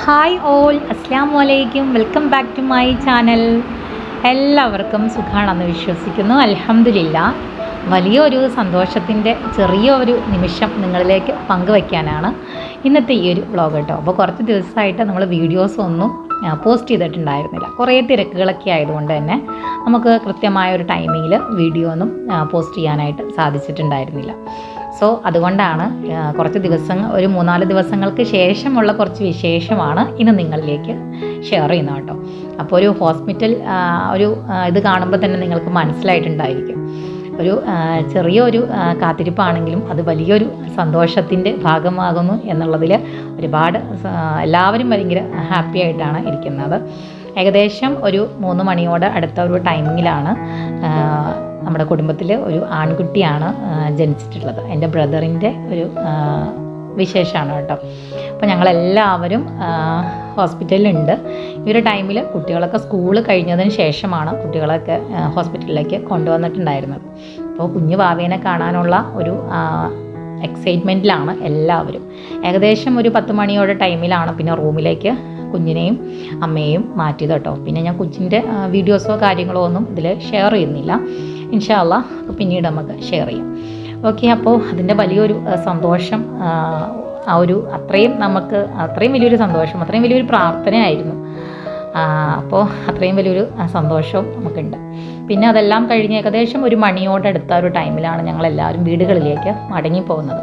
Hi all, അസ്സലാമു അലൈക്കും. Welcome back to my channel. എല്ലാവർക്കും സുഖമാണെന്ന് വിശ്വസിക്കുന്നു. അൽഹംദുലില്ലാഹ്. വലിയൊരു സന്തോഷത്തിൻ്റെ ചെറിയൊരു നിമിഷം നിങ്ങളിലേക്ക് പങ്കുവയ്ക്കാനാണ് ഇന്നത്തെ ഈ ഒരു വ്ളോഗ് കേട്ടോ. അപ്പോൾ കുറച്ച് ദിവസമായിട്ട് നമ്മൾ വീഡിയോസൊന്നും പോസ്റ്റ് ചെയ്തിട്ടുണ്ടായിരുന്നില്ല. കുറേ തിരക്കുകളൊക്കെ ആയതുകൊണ്ട് തന്നെ നമുക്ക് കൃത്യമായൊരു ടൈമിങ്ങിൽ വീഡിയോ ഒന്നും പോസ്റ്റ് ചെയ്യാനായിട്ട് സാധിച്ചിട്ടുണ്ടായിരുന്നില്ല. സോ അതുകൊണ്ടാണ് കുറച്ച് ദിവസങ്ങൾ, ഒരു 3-4 ദിവസങ്ങൾക്ക് ശേഷമുള്ള കുറച്ച് വിശേഷമാണ് ഇന്ന് നിങ്ങളിലേക്ക് ഷെയർ ചെയ്യുന്നത് കേട്ടോ. അപ്പോൾ ഒരു ഹോസ്പിറ്റൽ ഇത് കാണുമ്പോൾ തന്നെ നിങ്ങൾക്ക് മനസ്സിലായിട്ടുണ്ടായിരിക്കും. ഒരു ചെറിയൊരു കാത്തിരിപ്പാണെങ്കിലും അത് വലിയൊരു സന്തോഷത്തിൻ്റെ ഭാഗമാകുന്നു എന്നുള്ളതിൽ ഒരുപാട് എല്ലാവരും ഭയങ്കര ഹാപ്പി ആയിട്ടാണ് ഇരിക്കുന്നത്. ഏകദേശം ഒരു 3 മണിയോട് അടുത്ത ഒരു ടൈമിങ്ങിലാണ് നമ്മുടെ കുടുംബത്തിൽ ഒരു ആൺകുട്ടിയാണ് ജനിച്ചിട്ടുള്ളത്. എൻ്റെ ബ്രദറിൻ്റെ ഒരു വിശേഷമാണ് കേട്ടോ. അപ്പോൾ ഞങ്ങളെല്ലാവരും ഹോസ്പിറ്റലിലുണ്ട്. ഈ ഒരു ടൈമിൽ കുട്ടികളൊക്കെ സ്കൂൾ കഴിഞ്ഞതിന് ശേഷമാണ് കുട്ടികളൊക്കെ ഹോസ്പിറ്റലിലേക്ക് കൊണ്ടുവന്നിട്ടുണ്ടായിരുന്നത്. അപ്പോൾ കുഞ്ഞു വാവേനെ കാണാനുള്ള ഒരു എക്സൈറ്റ്മെൻറ്റിലാണ് എല്ലാവരും. ഏകദേശം ഒരു 10 മണിയോടെ ടൈമിലാണ് പിന്നെ റൂമിലേക്ക് കുഞ്ഞിനെയും അമ്മയെയും മാറ്റിയത് കേട്ടോ. പിന്നെ ഞാൻ കൊച്ചിൻ്റെ വീഡിയോസോ കാര്യങ്ങളോ ഒന്നും ഇതിൽ ഷെയർ ചെയ്യുന്നില്ല. ഇൻഷാ അല്ലാഹ് പിന്നീട് നമുക്ക് ഷെയർ ചെയ്യാം. ഓക്കെ, അപ്പോൾ അതിൻ്റെ വലിയൊരു സന്തോഷം, അത്രയും വലിയൊരു സന്തോഷം, അത്രയും വലിയൊരു പ്രാർത്ഥനയായിരുന്നു. അപ്പോൾ അത്രയും വലിയൊരു സന്തോഷവും നമുക്കുണ്ട്. പിന്നെ അതെല്ലാം കഴിഞ്ഞ് ഏകദേശം 1 മണിയോടടുത്ത ഒരു ടൈമിലാണ് ഞങ്ങളെല്ലാവരും വീടുകളിലേക്ക് മടങ്ങിപ്പോകുന്നത്.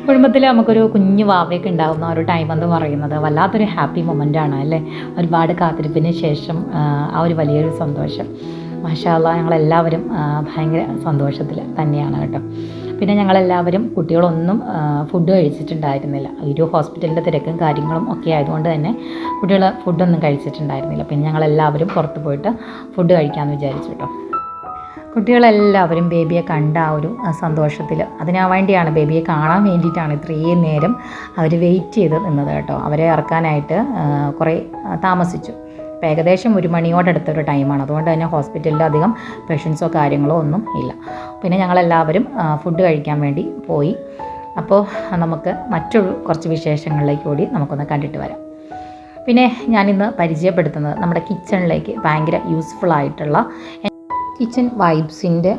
കുടുംബത്തിൽ നമുക്കൊരു കുഞ്ഞു വാവയൊക്കെ ഉണ്ടാകുന്ന ഒരു ടൈം എന്ന് പറയുന്നത് വല്ലാത്തൊരു ഹാപ്പി മൊമെൻ്റാണ് അല്ലേ. ഒരുപാട് കാത്തിരിപ്പിന് ശേഷം ഒരു വലിയൊരു സന്തോഷം. മാഷാ അല്ലാഹ്, ഞങ്ങളെല്ലാവരും ഭയങ്കര സന്തോഷത്തിൽ തന്നെയാണ് കേട്ടോ. പിന്നെ ഞങ്ങളെല്ലാവരും കുട്ടികളൊന്നും ഫുഡ് കഴിച്ചിട്ടുണ്ടായിരുന്നില്ല. ഒരു ഹോസ്പിറ്റലിൻ്റെ തിരക്കും കാര്യങ്ങളും ഒക്കെ ആയതുകൊണ്ട് തന്നെ കുട്ടികൾ ഫുഡൊന്നും കഴിച്ചിട്ടുണ്ടായിരുന്നില്ല. പിന്നെ ഞങ്ങളെല്ലാവരും പുറത്ത് പോയിട്ട് ഫുഡ് കഴിക്കാമെന്ന് വിചാരിച്ചു കേട്ടോ. കുട്ടികളെല്ലാവരും ബേബിയെ കണ്ട ആ ഒരു സന്തോഷത്തിൽ, വേണ്ടിയാണ് ബേബിയെ കാണാൻ വേണ്ടിയിട്ടാണ് ഇത്രയും നേരം അവർ വെയിറ്റ് ചെയ്ത് നിന്നത് കേട്ടോ. അവരെ ഇറക്കാനായിട്ട് കുറേ താമസിച്ചു. അപ്പോൾ ഏകദേശം 1 മണിയോടടുത്തൊരു ടൈമാണ്. അതുകൊണ്ട് തന്നെ ഹോസ്പിറ്റലിൽ അധികം പേഷ്യൻസോ കാര്യങ്ങളോ ഒന്നും ഇല്ല. പിന്നെ ഞങ്ങളെല്ലാവരും ഫുഡ് കഴിക്കാൻ വേണ്ടി പോയി. അപ്പോൾ നമുക്ക് കുറച്ച് വിശേഷങ്ങളിലേക്ക് കൂടി നമുക്കൊന്ന് കണ്ടിട്ട് വരാം. പിന്നെ ഞാനിന്ന് പരിചയപ്പെടുത്തുന്നത് നമ്മുടെ കിച്ചണിലേക്ക് ഭയങ്കര യൂസ്ഫുൾ ആയിട്ടുള്ള കിച്ചൺ വൈബ്സിൻ്റെ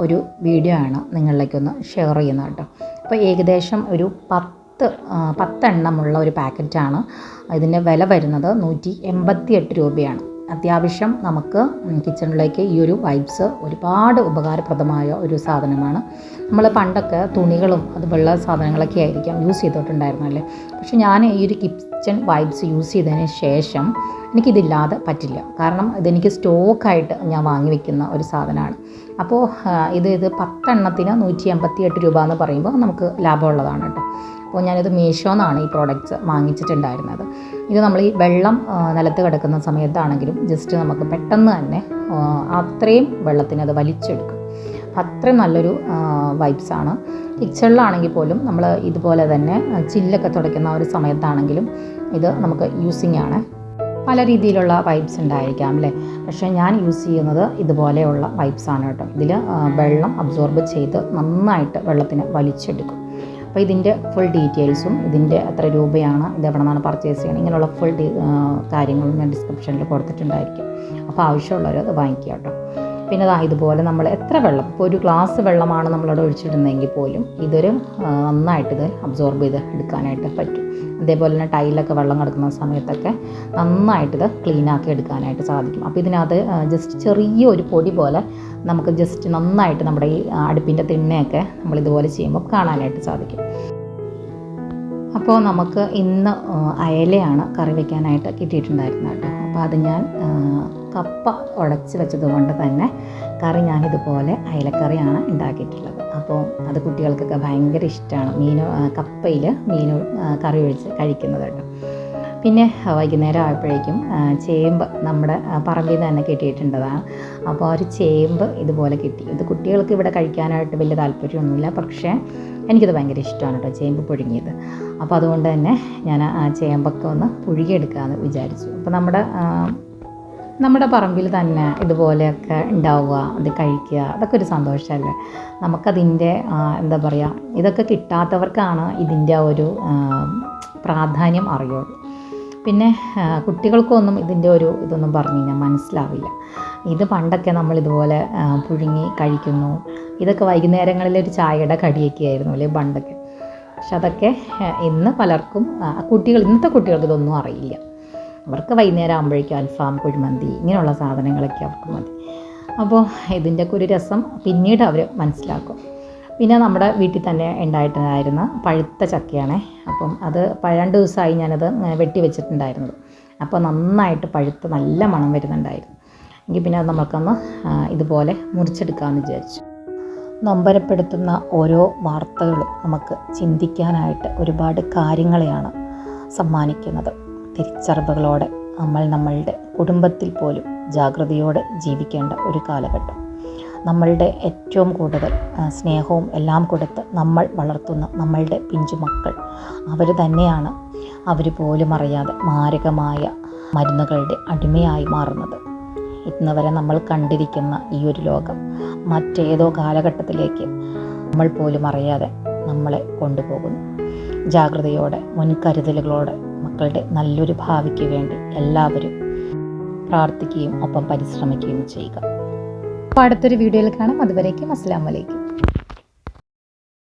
ഒരു വീഡിയോ ആണ് നിങ്ങളിലേക്കൊന്ന് ഷെയർ ചെയ്യുന്നത് കേട്ടോ. അപ്പോൾ ഏകദേശം ഒരു 10 എണ്ണമുള്ള ഒരു പാക്കറ്റാണ്. ഇതിൻ്റെ വില വരുന്നത് 188 രൂപയാണ്. അത്യാവശ്യം നമുക്ക് കിച്ചണിലേക്ക് ഈ ഒരു വൈബ്സ് ഒരുപാട് ഉപകാരപ്രദമായ ഒരു സാധനമാണ്. നമ്മൾ പണ്ടൊക്കെ തുണികളും അതുപോലുള്ള സാധനങ്ങളൊക്കെ ആയിരിക്കാം യൂസ് ചെയ്തിട്ടുണ്ടായിരുന്നല്ലേ. പക്ഷേ ഞാൻ ഈ ഒരു കിച്ചൺ വൈബ്സ് യൂസ് ചെയ്തതിന് ശേഷം എനിക്കിതില്ലാതെ പറ്റില്ല. കാരണം ഇതെനിക്ക് സ്റ്റോക്കായിട്ട് ഞാൻ വാങ്ങി വയ്ക്കുന്ന ഒരു സാധനമാണ്. അപ്പോൾ ഇത് 10 എണ്ണത്തിന് 188 രൂപ എന്ന് പറയുമ്പോൾ നമുക്ക് ലാഭമുള്ളതാണ് കേട്ടോ. അപ്പോൾ ഞാനിത് മീഷോന്നാണ് ഈ പ്രോഡക്റ്റ്സ് വാങ്ങിച്ചിട്ടുണ്ടായിരുന്നത്. ഇത് നമ്മൾ ഈ വെള്ളം നിലത്ത് കിടക്കുന്ന സമയത്താണെങ്കിലും ജസ്റ്റ് നമുക്ക് പെട്ടെന്ന് തന്നെ അത്രയും വെള്ളത്തിനത് വലിച്ചെടുക്കും. അത്രയും നല്ലൊരു വൈബ്സാണ്. കിച്ചണിലാണെങ്കിൽ പോലും നമ്മൾ ഇതുപോലെ തന്നെ ചില്ലൊക്കെ തുടയ്ക്കുന്ന ഒരു സമയത്താണെങ്കിലും ഇത് നമുക്ക് യൂസിങ് ആണ്. പല രീതിയിലുള്ള വൈബ്സ് ഉണ്ടായിരിക്കാം അല്ലേ. പക്ഷേ ഞാൻ യൂസ് ചെയ്യുന്നത് ഇതുപോലെയുള്ള വൈബ്സാണ് കേട്ടോ. ഇതിൽ വെള്ളം അബ്സോർബ് ചെയ്ത് നന്നായിട്ട് വെള്ളത്തിന് വലിച്ചെടുക്കും. അപ്പോൾ ഇതിൻ്റെ ഫുൾ ഡീറ്റെയിൽസും ഇതിൻ്റെ എത്ര രൂപയാണ്, ഇത് എവിടെ നിന്നാണ് പർച്ചേസ് ചെയ്യണം, ഇങ്ങനെയുള്ള ഫുൾ കാര്യങ്ങളും ഞാൻ ഡിസ്ക്രിപ്ഷനിൽ കൊടുത്തിട്ടുണ്ടായിരിക്കും. അപ്പോൾ ആവശ്യമുള്ളവർ അത് വാങ്ങിക്കുക കേട്ടോ. പിന്നെ ഇതുപോലെ നമ്മൾ എത്ര വെള്ളം, ഇപ്പോൾ ഒരു ഗ്ലാസ് വെള്ളമാണ് നമ്മളവിടെ ഒഴിച്ചിടുന്നതെങ്കിൽ പോലും ഇതൊരു നന്നായിട്ടിത് അബ്സോർബ് ചെയ്ത് എടുക്കാനായിട്ട് പറ്റും. അതേപോലെ തന്നെ ടൈലൊക്കെ വെള്ളം കിടക്കുന്ന സമയത്തൊക്കെ നന്നായിട്ടിത് ക്ലീനാക്കി എടുക്കാനായിട്ട് സാധിക്കും. അപ്പോൾ ഇതിനകത്ത് ജസ്റ്റ് ചെറിയൊരു പൊടി പോലെ നമുക്ക് ജസ്റ്റ് നന്നായിട്ട് നമ്മുടെ ഈ അടുപ്പിൻ്റെ തിണ്ണയൊക്കെ നമ്മളിതുപോലെ ചെയ്യുമ്പോൾ കാണാനായിട്ട് സാധിക്കും. അപ്പോൾ നമുക്ക് ഇന്ന് അയലയാണ് കറി വയ്ക്കാനായിട്ട് കിട്ടിയിട്ടുണ്ടായിരുന്നത് കേട്ടോ. അപ്പോൾ അത് ഞാൻ കപ്പ ഉടച്ച് വെച്ചത് കൊണ്ട് തന്നെ കറി ഞാനിതുപോലെ അയലക്കറിയാണ് ഉണ്ടാക്കിയിട്ടുള്ളത്. അപ്പോൾ അത് കുട്ടികൾക്കൊക്കെ ഭയങ്കര ഇഷ്ടമാണ്. കപ്പയിൽ മീൻ കറി ഒഴിച്ച് കഴിക്കുന്നത് കേട്ടോ. പിന്നെ വൈകുന്നേരം ആയപ്പോഴേക്കും ചേമ്പ് നമ്മുടെ പറമ്പിൽ നിന്ന് തന്നെ കിട്ടിയിട്ടുള്ളതാണ്. അപ്പോൾ ഒരു ചേമ്പ് ഇതുപോലെ കിട്ടി. ഇത് കുട്ടികൾക്ക് ഇവിടെ കഴിക്കാനായിട്ട് വലിയ താല്പര്യമൊന്നുമില്ല, പക്ഷേ എനിക്കത് ഭയങ്കര ഇഷ്ടമാണ് കേട്ടോ, ചേമ്പ് പുഴുങ്ങിയത്. അപ്പോൾ അതുകൊണ്ട് തന്നെ ഞാൻ ആ ചേമ്പൊക്കെ ഒന്ന് പുഴുകിയെടുക്കാമെന്ന് വിചാരിച്ചു. അപ്പോൾ നമ്മുടെ പറമ്പിൽ തന്നെ ഇതുപോലെയൊക്കെ ഉണ്ടാവുക, അത് കഴിക്കുക, അതൊക്കെ ഒരു സന്തോഷമല്ലേ. നമുക്കതിൻ്റെ എന്താ പറയുക, ഇതൊക്കെ കിട്ടാത്തവർക്കാണ് ഇതിൻ്റെ ഒരു പ്രാധാന്യം അറിയുള്ളൂ. പിന്നെ കുട്ടികൾക്കൊന്നും ഇതിൻ്റെ ഇതൊന്നും പറഞ്ഞു കഴിഞ്ഞാൽ മനസ്സിലാവില്ല. ഇത് പണ്ടൊക്കെ നമ്മളിതുപോലെ പുഴുങ്ങി കഴിക്കുന്നു. ഇതൊക്കെ വൈകുന്നേരങ്ങളിലെ ഒരു ചായയുടെ കടിയൊക്കെ ആയിരുന്നു അല്ലേ പണ്ടൊക്കെ. പക്ഷെ അതൊക്കെ ഇന്ന് പലർക്കും ഇന്നത്തെ കുട്ടികൾക്ക് ഇതൊന്നും അറിയില്ല. അവർക്ക് വൈകുന്നേരം ആകുമ്പോഴേക്കും അൽഫാം, കുഴിമന്തി ഇങ്ങനെയുള്ള സാധനങ്ങളൊക്കെ അവർക്ക് മതി. അപ്പോൾ ഇതിൻ്റെയൊക്കെ ഒരു രസം പിന്നീട് അവർ മനസ്സിലാക്കും. പിന്നെ നമ്മുടെ വീട്ടിൽ തന്നെ ഉണ്ടായിട്ടുണ്ടായിരുന്ന പഴുത്ത ചക്കയാണേ. അപ്പം അത് 2 ദിവസമായി ഞാനത് വെട്ടി വെച്ചിട്ടുണ്ടായിരുന്നത്. അപ്പോൾ നന്നായിട്ട് പഴുത്ത് നല്ല മണം വരുന്നുണ്ടായിരുന്നു. എങ്കിൽ പിന്നെ അത് നമുക്കൊന്ന് ഇതുപോലെ മുറിച്ചെടുക്കാമെന്ന് വിചാരിച്ചു. നൊമ്പരപ്പെടുത്തുന്ന ഓരോ വാർത്തകളും നമുക്ക് ചിന്തിക്കാനായിട്ട് ഒരുപാട് കാര്യങ്ങളെയാണ് സമ്മാനിക്കുന്നത്. തിരിച്ചറിവുകളോടെ നമ്മളുടെ കുടുംബത്തിൽ പോലും ജാഗ്രതയോടെ ജീവിക്കേണ്ട ഒരു കാലഘട്ടം. നമ്മളുടെ ഏറ്റവും കൂടുതൽ സ്നേഹവും എല്ലാം കൊടുത്ത് നമ്മൾ വളർത്തുന്ന നമ്മളുടെ പിഞ്ചുമക്കൾ അവർ തന്നെയാണ് അവർ പോലും അറിയാതെ മാരകമായ മരുന്നുകളുടെ അടിമയായി മാറുന്നത്. ഇന്ന് വരെ നമ്മൾ കണ്ടിരിക്കുന്ന ഈ ഒരു ലോകം മറ്റേതോ കാലഘട്ടത്തിലേക്ക് നമ്മൾ പോലും അറിയാതെ നമ്മളെ കൊണ്ടുപോകുന്നു. ജാഗ്രതയോടെ മുൻകരുതലുകളോടെ മക്കളുടെ നല്ലൊരു ഭാവിക്ക് വേണ്ടി എല്ലാവരും പ്രാർത്ഥിക്കുകയും ഒപ്പം പരിശ്രമിക്കുകയും ചെയ്യുക. അപ്പോൾ അടുത്തൊരു വീഡിയോയിൽ കാണാം. അതുവരേക്കും അസ്സലാമു അലൈക്കും.